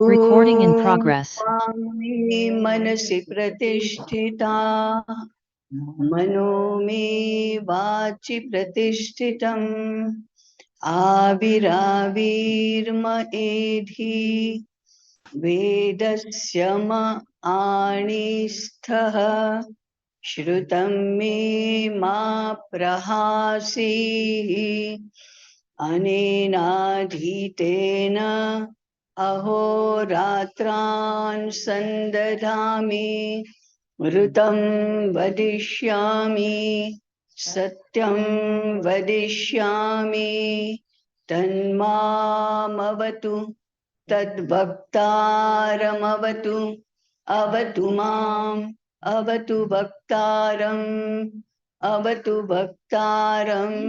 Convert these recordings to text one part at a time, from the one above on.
Recording in progress. मे मनसि प्रतिष्ठिता मनो मे वाचि प्रतिष्ठितम् आविराविर्म एधि वेदस्य म आणिस्थः श्रुतं मे मा प्रहासीः अनेनाधीतेन अहोरात्रान् संदधामि ऋतं वदिष्यामि सत्यं वदिष्यामि तन्मामवतु तद्भक्तारमवतु अवतु माम् अवतु भक्तारम् अवतु भक्तारम्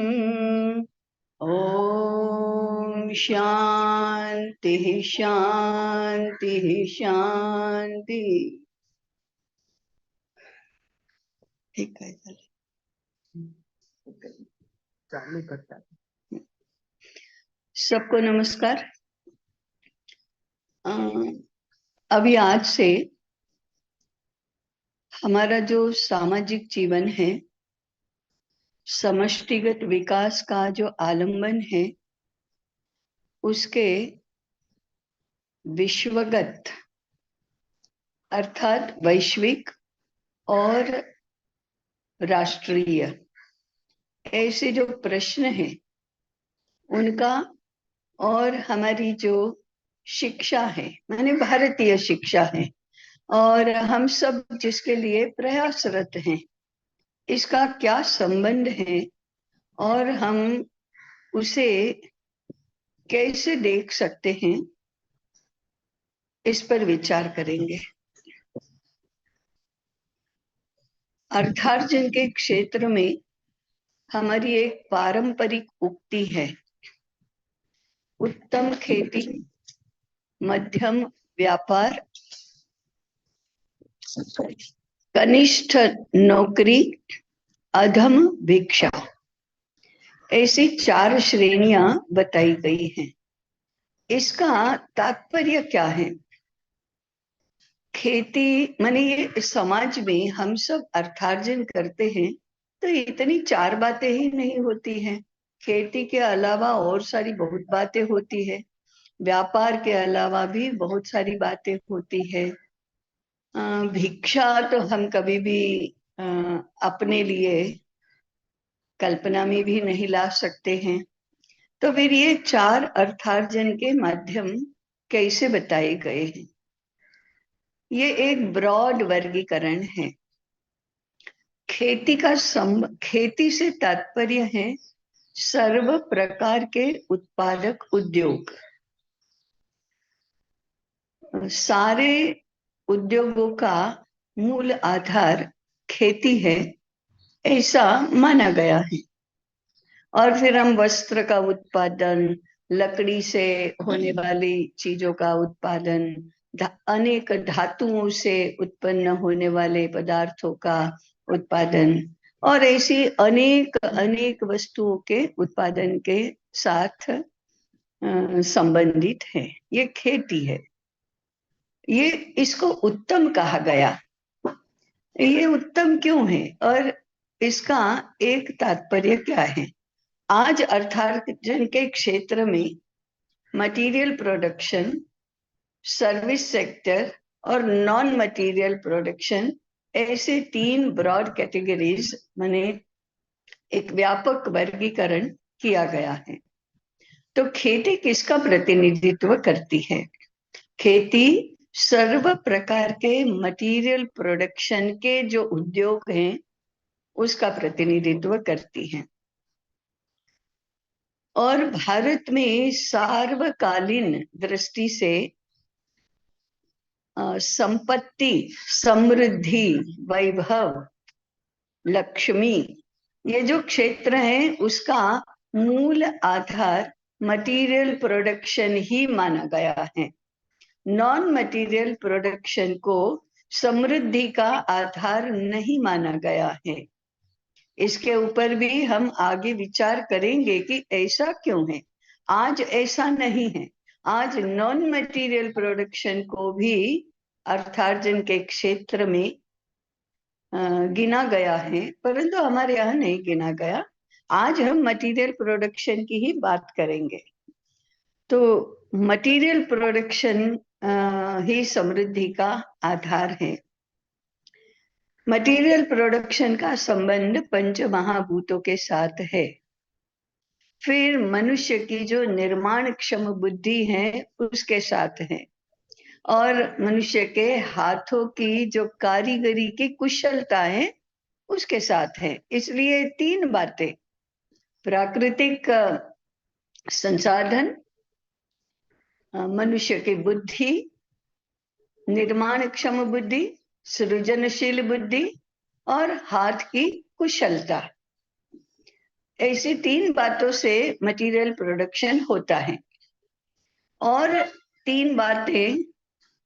ओम शांति शांति शांति। ठीक है, चालू करता। सबको नमस्कार। अभी आज से हमारा जो सामाजिक जीवन है, समष्टिगत विकास का जो आलंबन है, उसके विश्वगत अर्थात वैश्विक और राष्ट्रीय ऐसे जो प्रश्न हैं उनका, और हमारी जो शिक्षा है माने भारतीय शिक्षा है और हम सब जिसके लिए प्रयासरत हैं, इसका क्या संबंध है और हम उसे कैसे देख सकते हैं, इस पर विचार करेंगे। अर्थार्जन के क्षेत्र में हमारी एक पारंपरिक उक्ति है, उत्तम खेती, मध्यम व्यापार, कनिष्ठ नौकरी, अधम भिक्षा। ऐसी 4 श्रेणियां बताई गई हैं। इसका तात्पर्य क्या है? खेती माने ये समाज में हम सब अर्थार्जन करते हैं तो इतनी 4 बातें ही नहीं होती हैं। खेती के अलावा और सारी बहुत बातें होती है, व्यापार के अलावा भी बहुत सारी बातें होती है। भिक्षा तो हम कभी भी अपने लिए कल्पना में भी नहीं ला सकते हैं। तो फिर ये 4 अर्थार्जन के माध्यम कैसे बताए गए हैं? ये एक ब्रॉड वर्गीकरण है। खेती से तात्पर्य है सर्व प्रकार के उत्पादक उद्योग। सारे उद्योगों का मूल आधार खेती है, ऐसा माना गया है। और फिर हम वस्त्र का उत्पादन, लकड़ी से होने वाली चीजों का उत्पादन, अनेक धातुओं से उत्पन्न होने वाले पदार्थों का उत्पादन और ऐसी अनेक अनेक वस्तुओं के उत्पादन के साथ संबंधित है। ये खेती है। ये इसको उत्तम कहा गया। ये उत्तम क्यों है और इसका एक तात्पर्य क्या है? आज अर्थार्जन के क्षेत्र में मटेरियल प्रोडक्शन, सर्विस सेक्टर और नॉन मटेरियल प्रोडक्शन, ऐसे 3 ब्रॉड कैटेगरीज माने एक व्यापक वर्गीकरण किया गया है। तो खेती किसका प्रतिनिधित्व करती है? खेती सर्व प्रकार के मटेरियल प्रोडक्शन के जो उद्योग हैं उसका प्रतिनिधित्व करती है। और भारत में सार्वकालीन दृष्टि से संपत्ति, समृद्धि, वैभव, लक्ष्मी, ये जो क्षेत्र है उसका मूल आधार मटेरियल प्रोडक्शन ही माना गया है। नॉन मटेरियल प्रोडक्शन को समृद्धि का आधार नहीं माना गया है। इसके ऊपर भी हम आगे विचार करेंगे कि ऐसा क्यों है। आज ऐसा नहीं है। आज नॉन मटेरियल प्रोडक्शन को भी अर्थार्जन के क्षेत्र में गिना गया है, परंतु हमारे यहाँ नहीं गिना गया। आज हम मटेरियल प्रोडक्शन की ही बात करेंगे। तो मटेरियल प्रोडक्शन ही समृद्धि का आधार है। मटेरियल प्रोडक्शन का संबंध पंच महाभूतों के साथ है। फिर मनुष्य की जो निर्माण क्षम बुद्धि है उसके साथ है, और मनुष्य के हाथों की जो कारीगरी की कुशलता है उसके साथ है। इसलिए तीन बातें, प्राकृतिक संसाधन, मनुष्य की बुद्धि, निर्माण क्षम बुद्धि, सृजनशील बुद्धि और हाथ की कुशलता, ऐसी तीन बातों से मटेरियल प्रोडक्शन होता है। और तीन बातें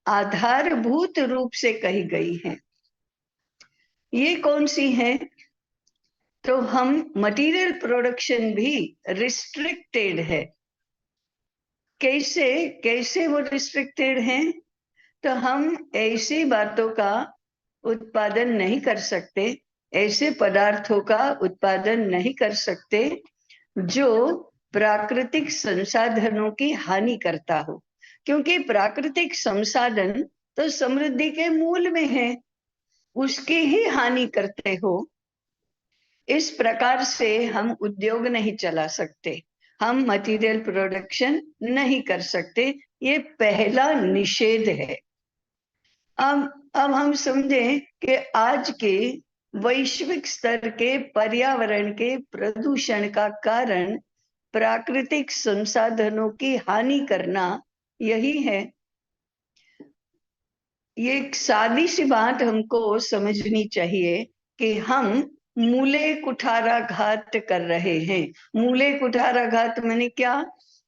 आधारभूत रूप से कही गई हैं। ये कौन सी हैं? तो हम मटेरियल प्रोडक्शन भी रिस्ट्रिक्टेड है। कैसे कैसे वो रिस्ट्रिक्टेड हैं? तो हम ऐसी बातों का उत्पादन नहीं कर सकते, ऐसे पदार्थों का उत्पादन नहीं कर सकते जो प्राकृतिक संसाधनों की हानि करता हो, क्योंकि प्राकृतिक संसाधन तो समृद्धि के मूल में है, उसकी ही हानि करते हो। इस प्रकार से हम उद्योग नहीं चला सकते, हम मटेरियल प्रोडक्शन नहीं कर सकते। ये पहला निषेध है। अब हम समझें कि आज के वैश्विक स्तर के पर्यावरण के प्रदूषण का कारण प्राकृतिक संसाधनों की हानि करना यही है। ये एक सादी सी बात हमको समझनी चाहिए कि हम मूले कुठाराघात कर रहे हैं। मूले कुठाराघात माने क्या?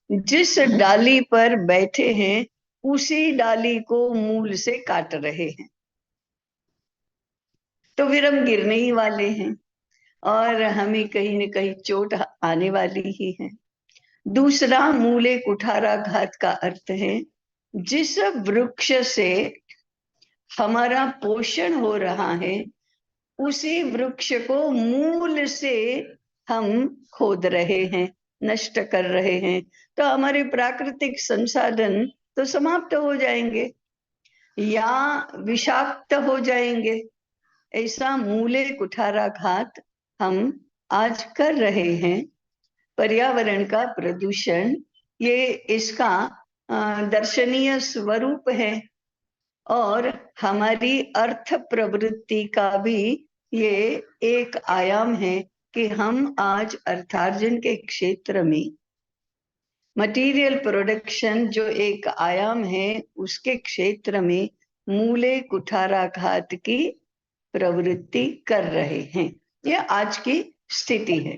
जिस डाली पर बैठे हैं उसी डाली को मूल से काट रहे हैं, तो फिर हम गिरने ही वाले हैं और हमें कहीं न कहीं चोट आने वाली ही है। दूसरा, मूले कुठाराघात का अर्थ है जिस वृक्ष से हमारा पोषण हो रहा है उसी वृक्ष को मूल से हम खोद रहे हैं, नष्ट कर रहे हैं, तो हमारे प्राकृतिक संसाधन तो समाप्त हो जाएंगे या विषाक्त हो जाएंगे। ऐसा मूले कुठाराघात हम आज कर रहे हैं। पर्यावरण का प्रदूषण ये इसका दर्शनीय स्वरूप है, और हमारी अर्थ प्रवृत्ति का भी ये एक आयाम है कि हम आज अर्थार्जन के क्षेत्र में मटेरियल प्रोडक्शन जो एक आयाम है उसके क्षेत्र में मूले कुठाराघात की प्रवृत्ति कर रहे हैं। यह आज की स्थिति है।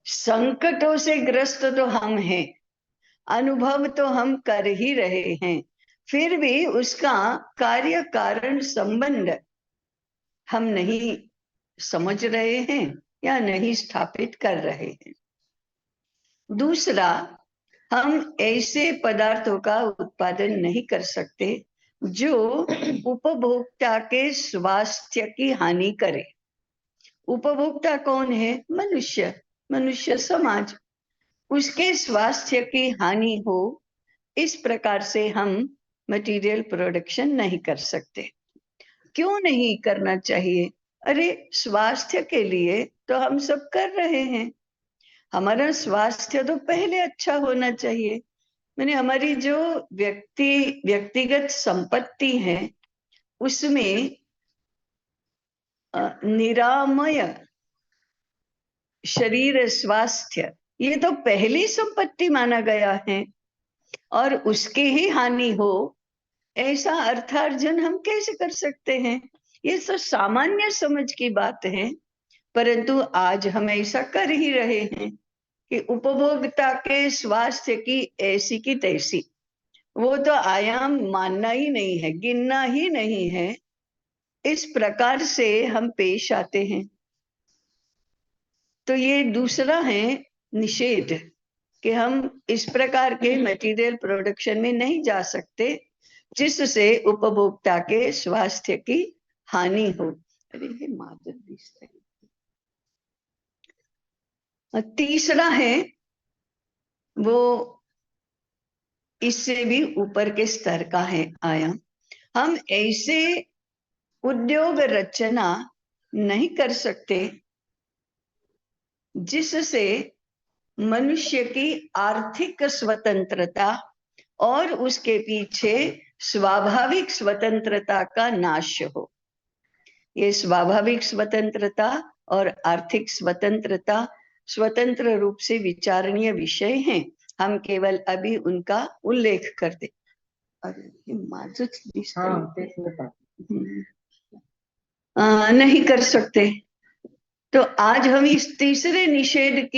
संकटों से ग्रस्त तो हम हैं, अनुभव तो हम कर ही रहे हैं, फिर भी उसका कार्य कारण संबंध हम नहीं समझ रहे हैं या नहीं स्थापित कर रहे हैं। दूसरा, हम ऐसे पदार्थों का उत्पादन नहीं कर सकते जो उपभोक्ता के स्वास्थ्य की हानि करे। उपभोक्ता कौन है? मनुष्य, मनुष्य समाज। उसके स्वास्थ्य की हानि हो, इस प्रकार से हम मटेरियल प्रोडक्शन नहीं कर सकते। क्यों नहीं करना चाहिए? अरे, स्वास्थ्य के लिए तो हम सब कर रहे हैं। हमारा स्वास्थ्य तो पहले अच्छा होना चाहिए। मैंने हमारी जो व्यक्तिगत संपत्ति है उसमें निरामय शरीर स्वास्थ्य ये तो पहली संपत्ति माना गया है, और उसकी ही हानि हो ऐसा अर्थार्जन हम कैसे कर सकते हैं? ये तो सामान्य समझ की बात है, परंतु आज हम ऐसा कर ही रहे हैं कि उपभोक्ता के स्वास्थ्य की ऐसी की तैसी, वो तो आयाम मानना ही नहीं है, गिनना ही नहीं है। इस प्रकार से हम पेश आते हैं। तो ये दूसरा है निषेध। कि हम इस प्रकार के मटेरियल प्रोडक्शन में नहीं जा सकते जिससे उपभोक्ता के स्वास्थ्य की हानि हो। अरे ये मादक दिखता है। तीसरा है वो इससे भी ऊपर के स्तर का है आया, हम ऐसे उद्योग रचना नहीं कर सकते जिससे मनुष्य की आर्थिक स्वतंत्रता और उसके पीछे स्वाभाविक स्वतंत्रता का नाश हो। ये स्वाभाविक स्वतंत्रता और आर्थिक स्वतंत्रता स्वतंत्र रूप से विचारणीय विषय हैं, हम केवल अभी उनका उल्लेख करते। अरे नहीं कर सकते। तो आज हम इस तीसरे निषेध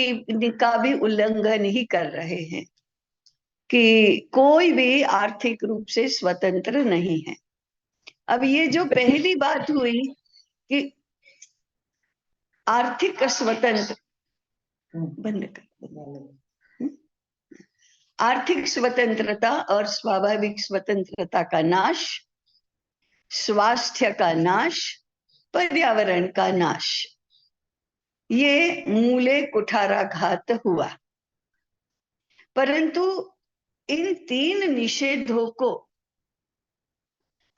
का भी उल्लंघन ही कर रहे हैं कि कोई भी आर्थिक रूप से स्वतंत्र नहीं है। अब ये जो पहली बात हुई कि आर्थिक स्वतंत्र, बंद कर, आर्थिक स्वतंत्रता और स्वाभाविक स्वतंत्रता का नाश, स्वास्थ्य का नाश, पर्यावरण का नाश, ये मूले कुठाराघात हुआ। परंतु इन तीन निषेधों को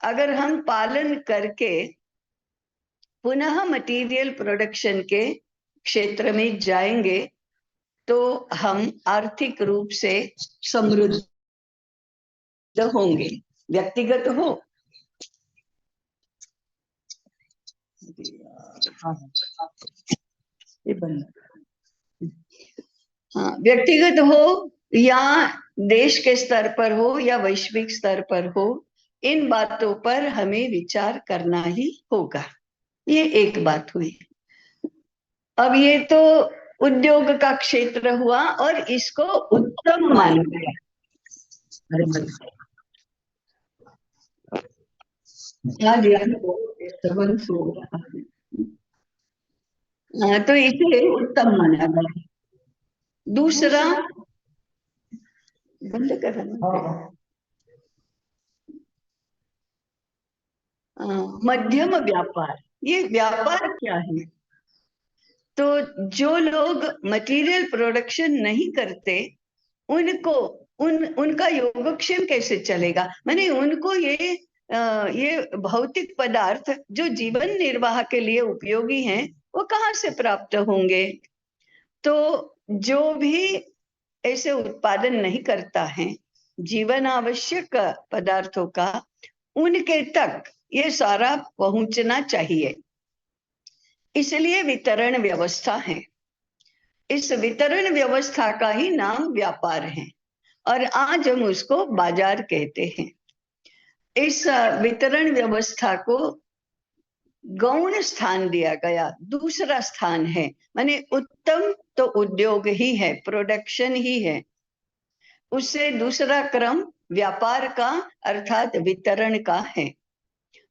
अगर हम पालन करके पुनः मटेरियल प्रोडक्शन के क्षेत्र में जाएंगे तो हम आर्थिक रूप से समृद्ध होंगे, व्यक्तिगत हो हाँ, व्यक्तिगत हो या देश के स्तर पर हो या वैश्विक स्तर पर हो, इन बातों पर हमें विचार करना ही होगा। ये एक बात हुई। अब ये तो उद्योग का क्षेत्र हुआ और इसको उत्तम माना गया। तो इसे उत्तम माना गया। दूसरा बंद करना, मध्यम व्यापार। ये व्यापार क्या है? तो जो लोग मटेरियल प्रोडक्शन नहीं करते उनको उनका योगक्षेम कैसे चलेगा? माने उनको ये भौतिक पदार्थ जो जीवन निर्वाह के लिए उपयोगी हैं वो कहाँ से प्राप्त होंगे? तो जो भी ऐसे उत्पादन नहीं करता है जीवन आवश्यक पदार्थों का, उनके तक ये सारा पहुंचना चाहिए। इसलिए वितरण व्यवस्था है। इस वितरण व्यवस्था का ही नाम व्यापार है और आज हम उसको बाजार कहते हैं। इस वितरण व्यवस्था को गौण स्थान दिया गया, दूसरा स्थान है। माने उत्तम तो उद्योग ही है, प्रोडक्शन ही है, उससे दूसरा क्रम व्यापार का अर्थात वितरण का है।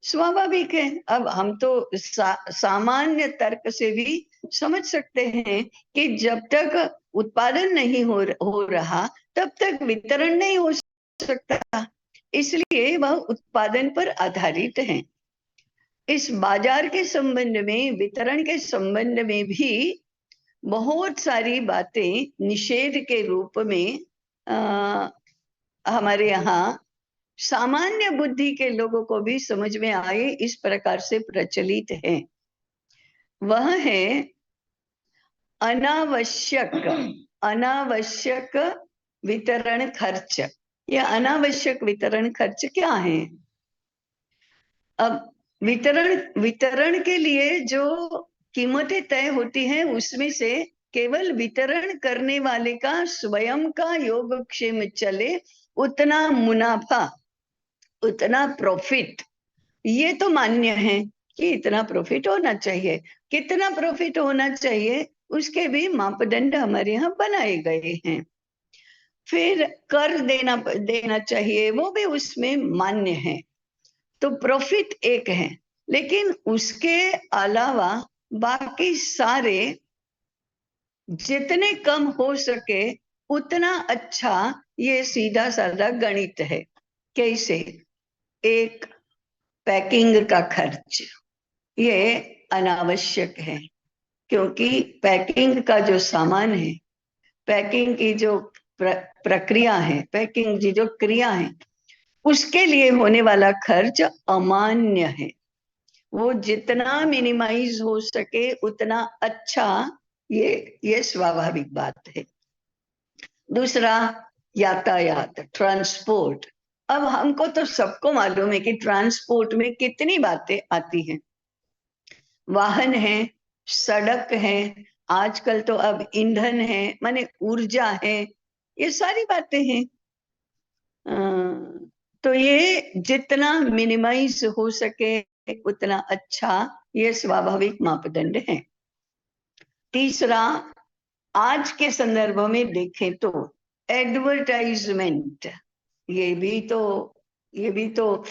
स्वाभाविक है। अब हम तो सामान्य तर्क से भी समझ सकते हैं कि जब तक उत्पादन नहीं हो रहा तब तक वितरण नहीं हो सकता, इसलिए वह उत्पादन पर आधारित है। इस बाजार के संबंध में, वितरण के संबंध में भी बहुत सारी बातें निषेध के रूप में हमारे यहाँ सामान्य बुद्धि के लोगों को भी समझ में आए इस प्रकार से प्रचलित है। वह है अनावश्यक वितरण खर्च। यह अनावश्यक वितरण खर्च क्या है? अब वितरण के लिए जो कीमतें तय होती हैं उसमें से केवल वितरण करने वाले का स्वयं का योगक्षेम चले, उतना मुनाफा, उतना प्रॉफिट, ये तो मान्य है कि इतना प्रॉफिट होना चाहिए। कितना प्रॉफिट होना चाहिए उसके भी मापदंड हमारे यहाँ बनाए गए हैं। फिर कर देना चाहिए, वो भी उसमें मान्य है। तो प्रॉफिट एक है, लेकिन उसके अलावा बाकी सारे जितने कम हो सके उतना अच्छा ये सीधा साधा गणित है। कैसे? एक पैकिंग का खर्च, ये अनावश्यक है, क्योंकि पैकिंग का जो सामान है, पैकिंग की जो प्रक्रिया है, पैकिंग की जो क्रिया है, उसके लिए होने वाला खर्च अमान्य है। वो जितना मिनिमाइज हो सके उतना अच्छा, ये स्वाभाविक बात है। दूसरा, यातायात, ट्रांसपोर्ट। अब हमको तो सबको मालूम है कि ट्रांसपोर्ट में कितनी बातें आती हैं। वाहन है, सड़क है, आजकल तो अब ईंधन है, माने ऊर्जा है, ये सारी बातें हैं। तो ये जितना मिनिमाइज हो सके उतना अच्छा, ये स्वाभाविक मापदंड है। तीसरा, आज के संदर्भ में देखें तो एडवर्टाइजमेंट, ये भी तो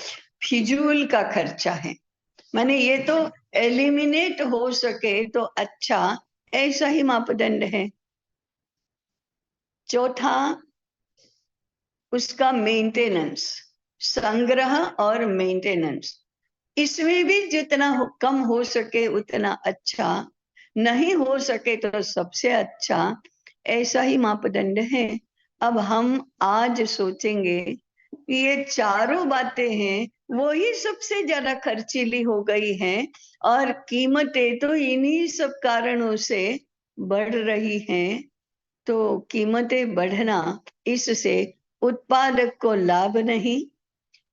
फिजूल का खर्चा है। माने ये तो एलिमिनेट हो सके तो अच्छा, ऐसा ही मापदंड है। चौथा, उसका मेंटेनेंस, संग्रह और मेंटेनेंस, इसमें भी जितना कम हो सके उतना अच्छा, नहीं हो सके तो सबसे अच्छा, ऐसा ही मापदंड है। अब हम आज सोचेंगे ये चारों बातें हैं, वो ही सबसे ज्यादा खर्चीली हो गई हैं, और कीमतें तो इन्हीं सब कारणों से बढ़ रही हैं। तो कीमतें बढ़ना, इससे उत्पादक को लाभ नहीं,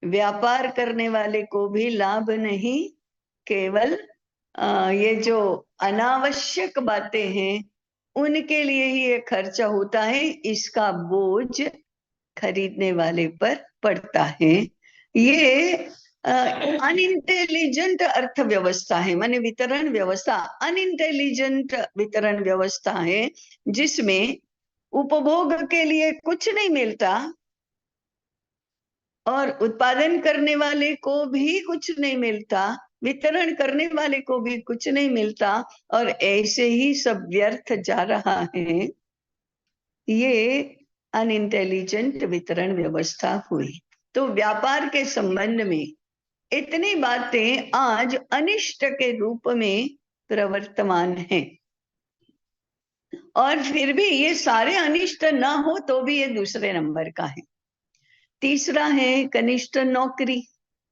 व्यापार करने वाले को भी लाभ नहीं, केवल ये जो अनावश्यक बातें हैं उनके लिए ही ये खर्चा होता है, इसका बोझ खरीदने वाले पर पड़ता है। ये अनइंटेलिजेंट अर्थव्यवस्था है, माने वितरण व्यवस्था अनइंटेलिजेंट वितरण व्यवस्था है, जिसमें उपभोग के लिए कुछ नहीं मिलता और उत्पादन करने वाले को भी कुछ नहीं मिलता, वितरण करने वाले को भी कुछ नहीं मिलता, और ऐसे ही सब व्यर्थ जा रहा है। ये अनइंटेलिजेंट वितरण व्यवस्था हुई। तो व्यापार के संबंध में इतनी बातें आज अनिष्ट के रूप में प्रवर्तमान हैं, और फिर भी ये सारे अनिष्ट ना हो तो भी ये दूसरे नंबर का है। तीसरा है कनिष्ठ नौकरी।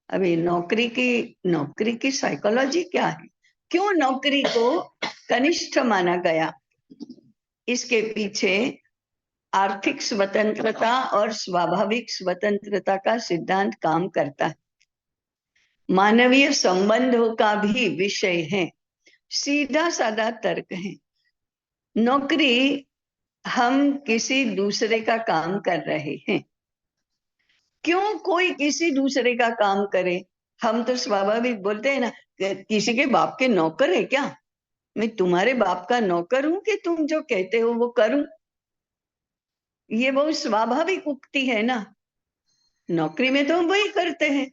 अभी नौकरी की साइकोलॉजी क्या है, क्यों नौकरी को कनिष्ठ माना गया? इसके पीछे आर्थिक स्वतंत्रता और स्वाभाविक स्वतंत्रता का सिद्धांत काम करता है। मानवीय संबंधों का भी विषय है, सीधा साधा तर्क है। नौकरी, हम किसी दूसरे का काम कर रहे हैं, क्यों कोई किसी दूसरे का काम करे? हम तो स्वाभाविक बोलते हैं ना, किसी के बाप के नौकर है क्या? मैं तुम्हारे बाप का नौकर हूं कि तुम जो कहते हो वो करूं? ये बहुत स्वाभाविक उक्ति है ना। नौकरी में तो हम वही करते हैं,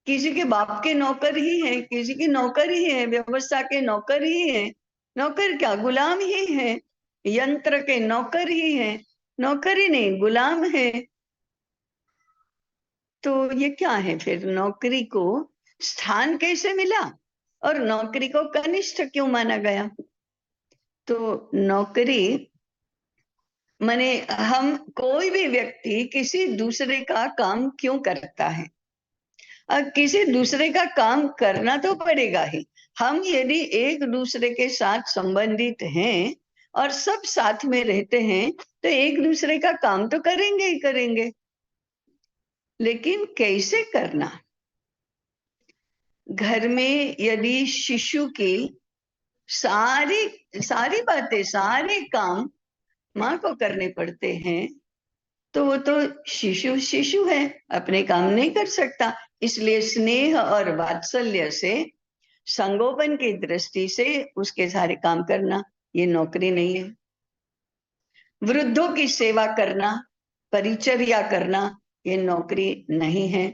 किसी के बाप के नौकर ही है, किसी की नौकर ही है, व्यवस्था के नौकर ही है। नौकर क्या, गुलाम ही है, यंत्र के नौकर ही है, नौकर ही नहीं गुलाम है। तो ये क्या है फिर? नौकरी को स्थान कैसे मिला और नौकरी को कनिष्ठ क्यों माना गया? तो नौकरी माने, हम कोई भी व्यक्ति किसी दूसरे का काम क्यों करता है? अब किसी दूसरे का काम करना तो पड़ेगा ही। हम यदि एक दूसरे के साथ संबंधित हैं और सब साथ में रहते हैं तो एक दूसरे का काम तो करेंगे ही करेंगे, लेकिन कैसे करना? घर में यदि शिशु की सारी सारी बातें, सारे काम माँ को करने पड़ते हैं, तो वो तो शिशु शिशु है, अपने काम नहीं कर सकता। इसलिए स्नेह और वात्सल्य से, संगोपन की दृष्टि से उसके सारे काम करना, ये नौकरी नहीं है। वृद्धों की सेवा करना, परिचर्या करना, ये नौकरी नहीं है।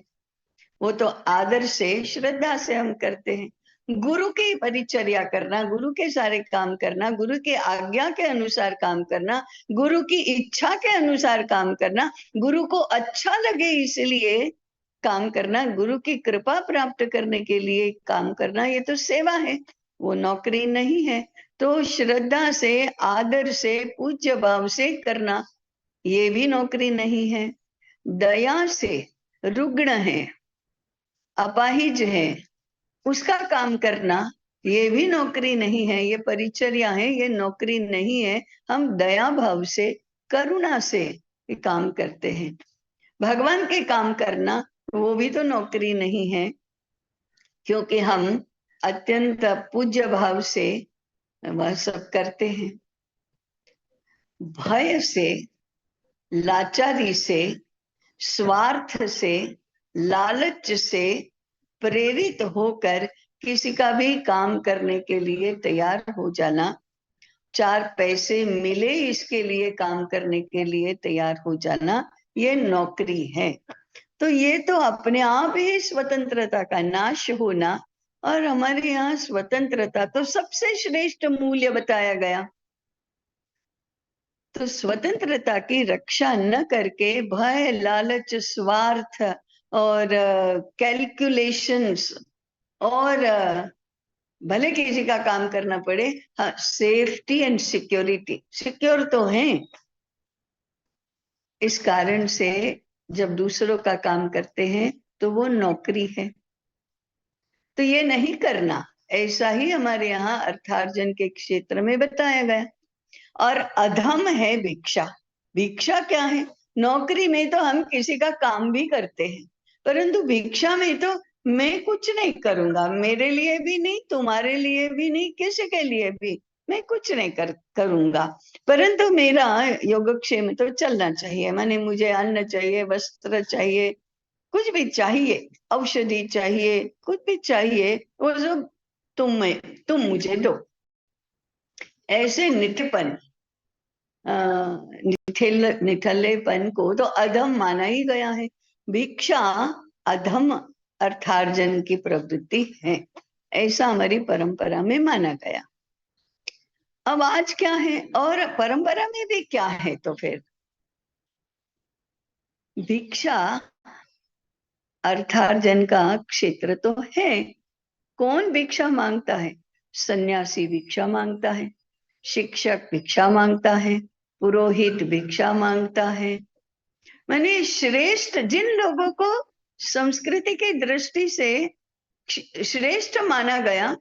वो तो आदर से, श्रद्धा से हम करते हैं। गुरु की परिचर्या करना, गुरु के सारे काम करना, गुरु के आज्ञा के अनुसार काम करना, गुरु की इच्छा के अनुसार काम करना, गुरु को अच्छा लगे इसलिए काम करना, गुरु की कृपा प्राप्त करने के लिए काम करना, ये तो सेवा है, वो नौकरी नहीं है। तो श्रद्धा से, आदर से, पूज्य भाव से करना, ये भी नौकरी नहीं है। दया से, रुग्ण है, अपाहिज है, उसका काम करना, ये भी नौकरी नहीं है, ये परिचर्या है, ये नौकरी नहीं है। हम दया भाव से, करुणा से ये काम करते हैं। भगवान के काम करना, वो भी तो नौकरी नहीं है, क्योंकि हम अत्यंत पूज्य भाव से वह सब करते हैं। भय से, लाचारी से, स्वार्थ से, लालच से प्रेरित होकर किसी का भी काम करने के लिए तैयार हो जाना, 4 पैसे मिले इसके लिए काम करने के लिए तैयार हो जाना, ये नौकरी है। तो ये तो अपने आप ही स्वतंत्रता का नाश होना। और हमारे यहाँ स्वतंत्रता तो सबसे श्रेष्ठ मूल्य बताया गया। तो स्वतंत्रता की रक्षा न करके भय, लालच, स्वार्थ और कैलकुलेशंस और भले किसी का काम करना पड़े, हाँ, सेफ्टी एंड सिक्योरिटी, सिक्योर तो हैं, इस कारण से जब दूसरों का काम करते हैं तो वो नौकरी है। तो ये नहीं करना, ऐसा ही हमारे यहाँ अर्थार्जन के क्षेत्र में बताया गया। और अधम है भिक्षा। भिक्षा क्या है? नौकरी में तो हम किसी का काम भी करते हैं, परंतु भिक्षा में तो मैं कुछ नहीं करूंगा, मेरे लिए भी नहीं, तुम्हारे लिए भी नहीं, किसी के लिए भी मैं कुछ नहीं करूंगा, परंतु मेरा योगक्षेम तो चलना चाहिए। माने मुझे अन्न चाहिए, वस्त्र चाहिए, कुछ भी चाहिए, औषधि चाहिए, कुछ भी चाहिए, वो सब तुम मुझे दो। ऐसे निठपन, निठल्लेपन को तो अधम माना ही गया है। भिक्षा अधम अर्थार्जन की प्रवृत्ति है, ऐसा हमारी परंपरा में माना गया। अब आज क्या है और परंपरा में भी क्या है? तो फिर भिक्षा अर्थार्जन का क्षेत्र तो है। कौन भिक्षा मांगता है? सन्यासी भिक्षा मांगता है, शिक्षक भिक्षा मांगता है, पुरोहित भिक्षा मांगता है। माने श्रेष्ठ, जिन लोगों को संस्कृति की दृष्टि से श्रेष्ठ माना गया,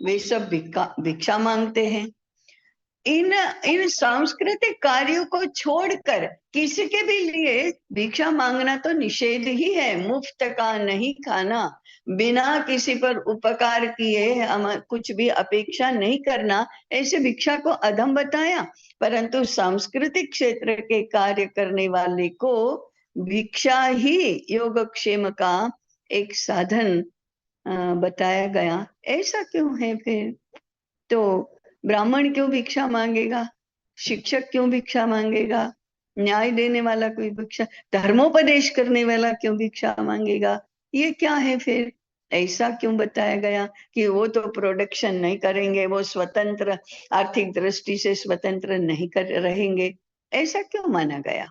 वे सब भिक्षा मांगते हैं। इन सांस्कृतिक कार्यों को छोड़कर किसी के भी लिए भिक्षा मांगना तो निषेध ही है। मुफ्त का नहीं खाना, बिना किसी पर उपकार किए हम कुछ भी अपेक्षा नहीं करना, ऐसे भिक्षा को अधम बताया। परंतु सांस्कृतिक क्षेत्र के कार्य करने वाले को भिक्षा ही योगक्षेम का एक साधन बताया गया। ऐसा क्यों है फिर? तो ब्राह्मण क्यों भिक्षा मांगेगा? शिक्षक क्यों भिक्षा मांगेगा? न्याय देने वाला कोई भिक्षा, धर्मोपदेश करने वाला क्यों भिक्षा मांगेगा? ये क्या है फिर? ऐसा क्यों बताया गया कि वो तो प्रोडक्शन नहीं करेंगे, वो स्वतंत्र, आर्थिक दृष्टि से स्वतंत्र नहीं कर रहेंगे? ऐसा क्यों माना गया?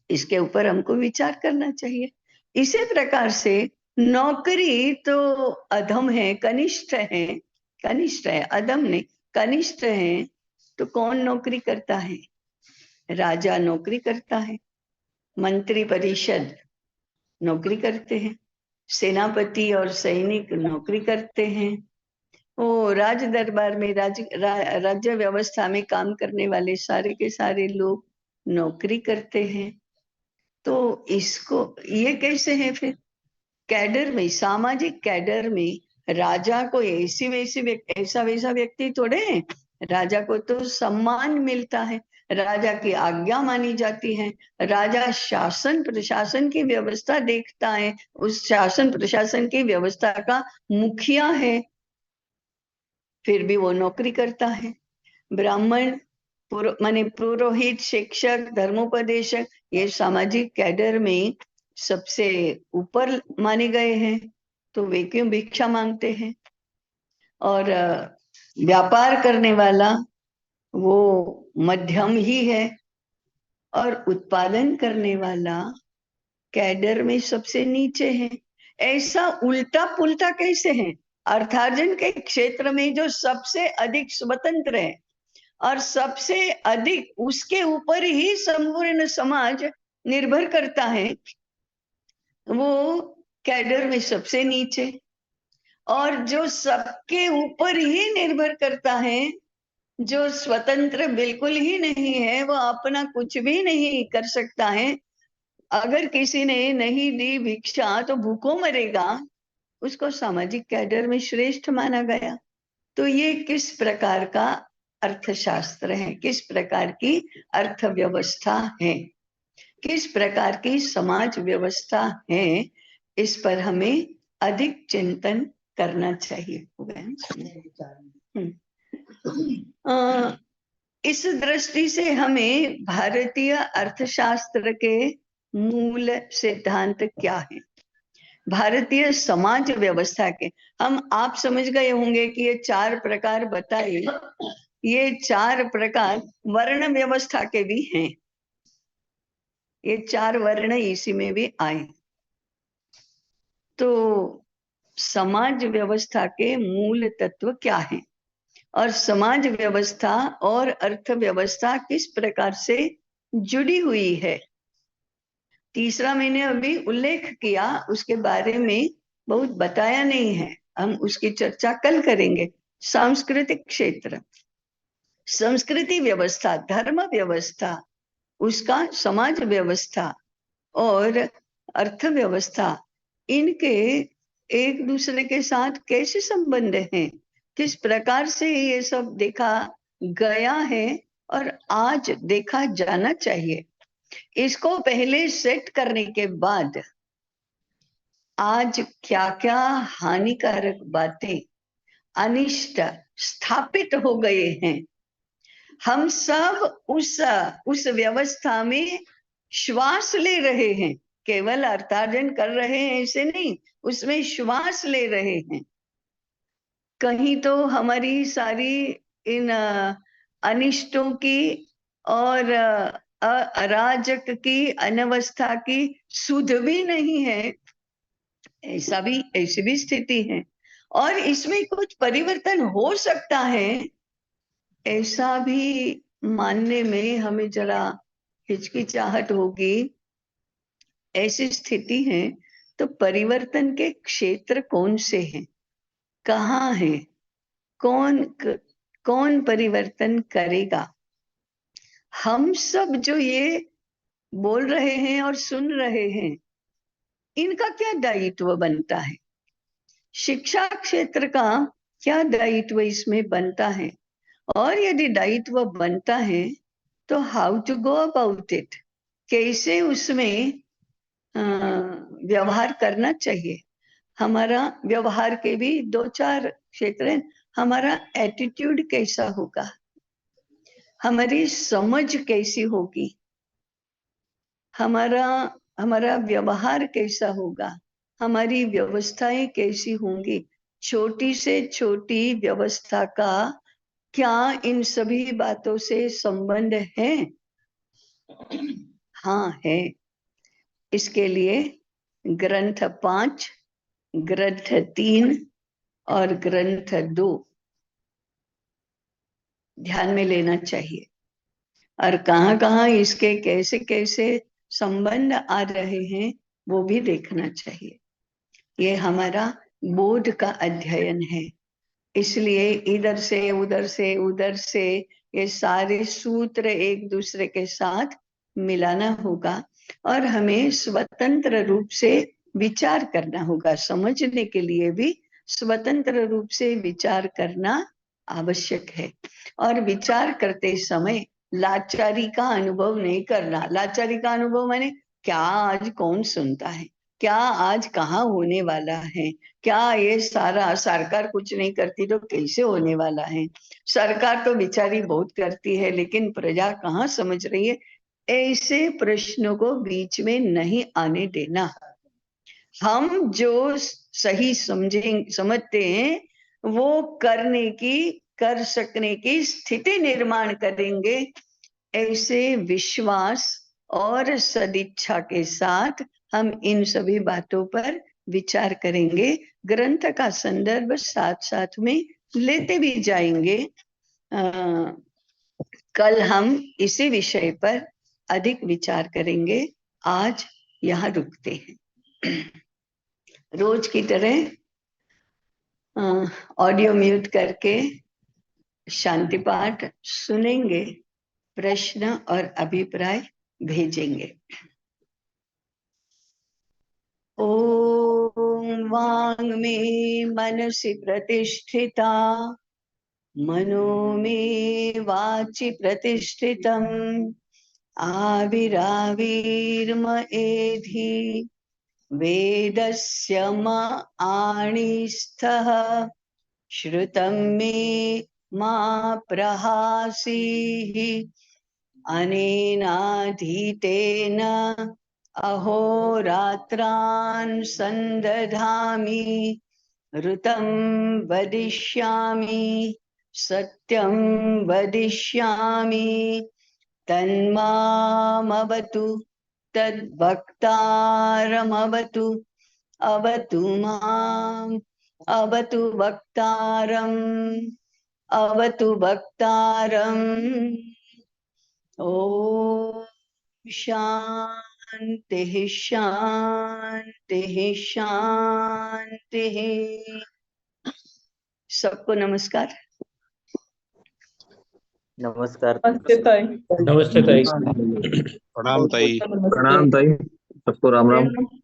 इसके ऊपर हमको विचार करना चाहिए। इसी प्रकार से नौकरी तो अधम है, कनिष्ठ है, कनिष्ठ है, अधम नहीं, कनिष्ठ है। तो कौन नौकरी करता है? राजा नौकरी करता है, मंत्री परिषद नौकरी करते हैं, सेनापति और सैनिक नौकरी करते हैं, वो राज दरबार में राज्य व्यवस्था में काम करने वाले सारे के सारे लोग नौकरी करते हैं। तो इसको ये कैसे है फिर? कैडर में, सामाजिक कैडर में राजा को ऐसी वैसी ऐसा वैसा व्यक्ति थोड़े हैं। राजा को तो सम्मान मिलता है, राजा की आज्ञा मानी जाती है, राजा शासन प्रशासन की व्यवस्था देखता है, उस शासन प्रशासन की व्यवस्था का मुखिया है, फिर भी वो नौकरी करता है। ब्राह्मण, माने पुरोहित, शिक्षक, धर्मोपदेशक, ये सामाजिक कैडर में सबसे ऊपर माने गए हैं, तो वे क्यों भिक्षा मांगते हैं? और व्यापार करने वाला वो मध्यम ही है, और उत्पादन करने वाला कैडर में सबसे नीचे है। ऐसा उल्टा पुल्टा कैसे है? अर्थार्जन के क्षेत्र में जो सबसे अधिक स्वतंत्र है और सबसे अधिक उसके ऊपर ही संपूर्ण समाज निर्भर करता है, वो कैडर में सबसे नीचे। और जो सबके ऊपर ही निर्भर करता है, जो स्वतंत्र बिल्कुल ही नहीं है, वो अपना कुछ भी नहीं कर सकता है। अगर किसी ने नहीं दी भिक्षा तो भूखों मरेगा, उसको सामाजिक कैडर में श्रेष्ठ माना गया। तो ये किस प्रकार का अर्थशास्त्र है, किस प्रकार की अर्थव्यवस्था है, किस प्रकार की समाज व्यवस्था है, इस पर हमें अधिक चिंतन करना चाहिए। हो गया। इस दृष्टि से हमें भारतीय अर्थशास्त्र के मूल सिद्धांत क्या है, भारतीय समाज व्यवस्था के, हम आप समझ गए होंगे कि ये 4 प्रकार बताए, ये 4 प्रकार वर्ण व्यवस्था के भी हैं। ये 4 वर्ण इसी में भी आए। तो समाज व्यवस्था के मूल तत्व क्या है, और समाज व्यवस्था और अर्थव्यवस्था किस प्रकार से जुड़ी हुई है, तीसरा मैंने अभी उल्लेख किया, उसके बारे में बहुत बताया नहीं है, हम उसकी चर्चा कल करेंगे। सांस्कृतिक क्षेत्र, संस्कृति व्यवस्था, धर्म व्यवस्था, उसका समाज व्यवस्था और अर्थव्यवस्था, इनके एक दूसरे के साथ कैसे संबंध हैं, किस प्रकार से ये सब देखा गया है और आज देखा जाना चाहिए, इसको पहले सेट करने के बाद आज क्या क्या हानिकारक बातें, अनिष्ट स्थापित हो गए हैं, हम सब उस व्यवस्था में श्वास ले रहे हैं, केवल अर्थार्जन कर रहे हैं ऐसे नहीं, उसमें श्वास ले रहे हैं। कहीं तो हमारी सारी इन अनिष्टों की और अराजक की, अनवस्था की सुध भी नहीं है, ऐसी भी स्थिति है। और इसमें कुछ परिवर्तन हो सकता है, ऐसा भी मानने में हमें जरा हिचकिचाहट होगी। ऐसी स्थिति है तो परिवर्तन के क्षेत्र कौन से हैं, कहाँ है, कौन परिवर्तन करेगा? हम सब जो ये बोल रहे हैं और सुन रहे हैं, इनका क्या दायित्व बनता है? शिक्षा क्षेत्र का क्या दायित्व इसमें बनता है? और यदि दायित्व बनता है तो how to go about it, कैसे उसमें व्यवहार करना चाहिए? हमारा व्यवहार के भी 2-4 क्षेत्र हैं। हमारा एटीट्यूड कैसा होगा, हमारी समझ कैसी होगी, हमारा व्यवहार कैसा होगा, हमारी व्यवस्थाएं कैसी होंगी, छोटी से छोटी व्यवस्था का क्या इन सभी बातों से संबंध है? हाँ है। इसके लिए ग्रंथ 5, ग्रंथ 3 और ग्रंथ 2 ध्यान में लेना चाहिए, और कहाँ कहाँ इसके कैसे कैसे संबंध आ रहे हैं वो भी देखना चाहिए। ये हमारा बोध का अध्ययन है, इसलिए इधर से उधर से ये सारे सूत्र एक दूसरे के साथ मिलाना होगा, और हमें स्वतंत्र रूप से विचार करना होगा। समझने के लिए भी स्वतंत्र रूप से विचार करना आवश्यक है, और विचार करते समय लाचारी का अनुभव नहीं करना। लाचारी का अनुभव माने क्या आज कौन सुनता है, क्या आज कहाँ होने वाला है, क्या ये सारा सरकार कुछ नहीं करती तो कैसे होने वाला है, सरकार तो बेचारी बहुत करती है लेकिन प्रजा कहाँ समझ रही है, ऐसे प्रश्नों को बीच में नहीं आने देना। हम जो सही समझते हैं वो कर सकने की स्थिति निर्माण करेंगे। ऐसे विश्वास और सदिच्छा के साथ हम इन सभी बातों पर विचार करेंगे। ग्रंथ का संदर्भ साथ साथ में लेते भी जाएंगे। कल हम इसी विषय पर अधिक विचार करेंगे। आज यहाँ रुकते हैं। रोज की तरह ऑडियो म्यूट करके शांति पाठ सुनेंगे, प्रश्न और अभिप्राय भेजेंगे। ओम वांग में मनसि प्रतिष्ठिता, मनो में वाचि प्रतिष्ठितम्, आविराविर्म एधि वेदस्य म आणिस्थः, श्रुतं मे मा प्रहासीः, अनेनाधीतेन अहोरात्रान् संदधामि, ऋतं वदिष्यामि, सत्यं वदिष्यामि, तन्मामवतु तद्वक्तारमवतु, अवतु माम्, अवतु वक्तारम्, अवतु वक्तारम्। ॐ शान्तिः शान्तिः शान्तिः। सबको नमस्कार। नमस्कार। नमस्ते ताई। नमस्ते ताई। प्रणाम ताई। नमस्ते। प्रणाम ताई, सबको राम राम।